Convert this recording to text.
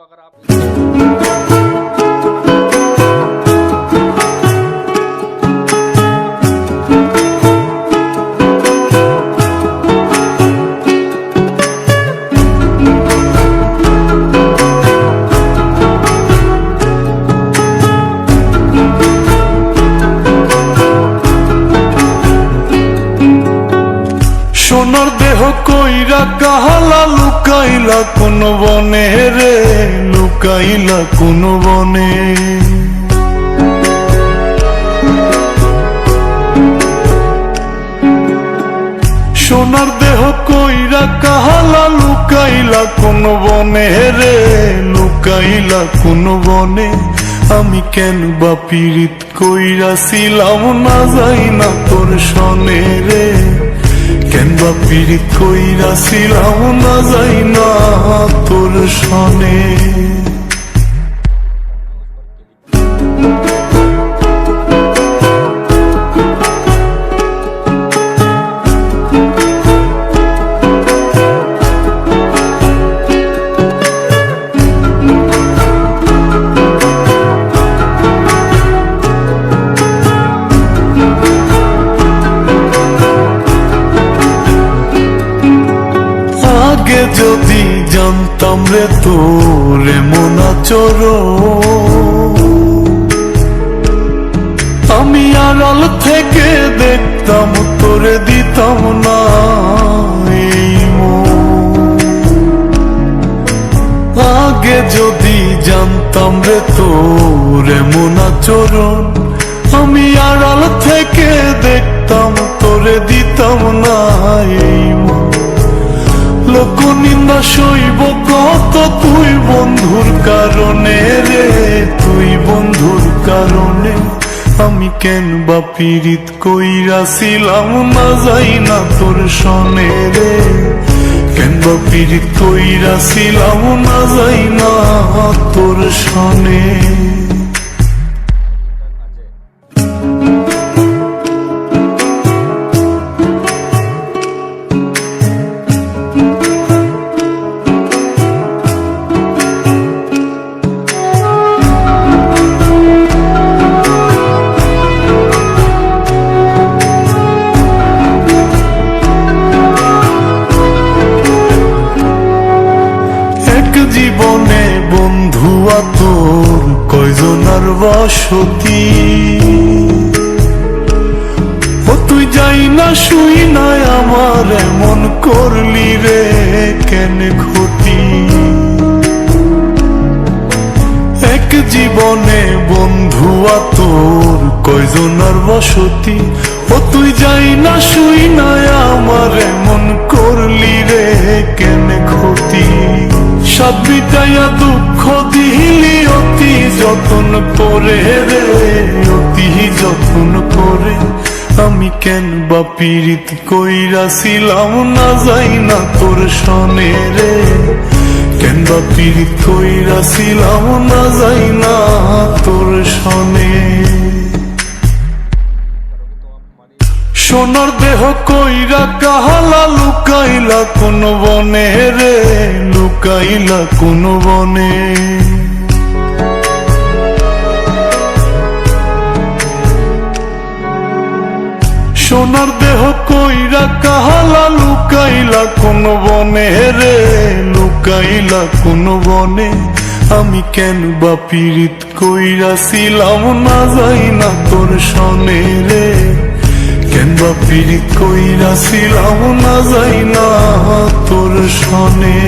अगर आप সোনার দেহ কইরা কাহালা লুকাইলা কোন বনে রে, লুকাইলা কোন বনে। সোনার দেহ কইরা কাহালা লুকাইলা কোন বনে রে, লুকাইলা কোন বনে। আমি কেন বা পীড়িত কইরাছিলাম না যাই না তোর সনে রে, কেন বা পীড়িত কইরাছিলাম না যাই না তোর সনে। আগে যদি জানতাম রে তোর এমন আচরণ, আমি আড়াল থেকে দেখতাম তোরে দিতাম না এই মন। আগে যদি জানতাম রে তোর এমন আচরণ, আমি আড়াল থেকে দেখতাম তোরে দিতাম না এই মন। লোক নিন্দা সইব কত তুই বন্ধুর কারণে রে, তুই বন্ধুর কারণে। আমি কেন বা পীড়িত কইরাছিলাম না যাই না তোর সনে রে, কেন বা পীড়িত কইরাছিলাম না যাই না তোর সনে। জীবনে বন্ধুয়া তোর কয়জনার বসতি, ও তুই যাই না শুই নাই আমার এমন করলি রে কেন ক্ষতি। এক জীবনে বন্ধুয়া তোর কয়জনার বসতি, ও তুই যাই না শুই নাই আমার এমন করলি রে কেন ক্ষতি। সব বিটাইয়া দুঃখ দিলি অতি যতন করে রে, অতি যতন করে। আমি কেন বা পীড়িত কইরাছিলাম না যাই না তোর সনে রে, কেন বা পীড়িত কইরাছিলাম না যাই না তোর সনে। সোনার দেহ কইরা কাহালা লুকাইলা কোন বনে রে, লুকাইলা কোন বনে। সোনার দেহ কইরা কাহালা লুকাইলা কোন বনে রে, লুকাইলা কোন বনে। আমি কেন বা পীড়িত কইরাছিলাম না যাই না তোর সনে রে, কেন বা পীড়িত কইরাছিলাম না যাই না তোর সনে।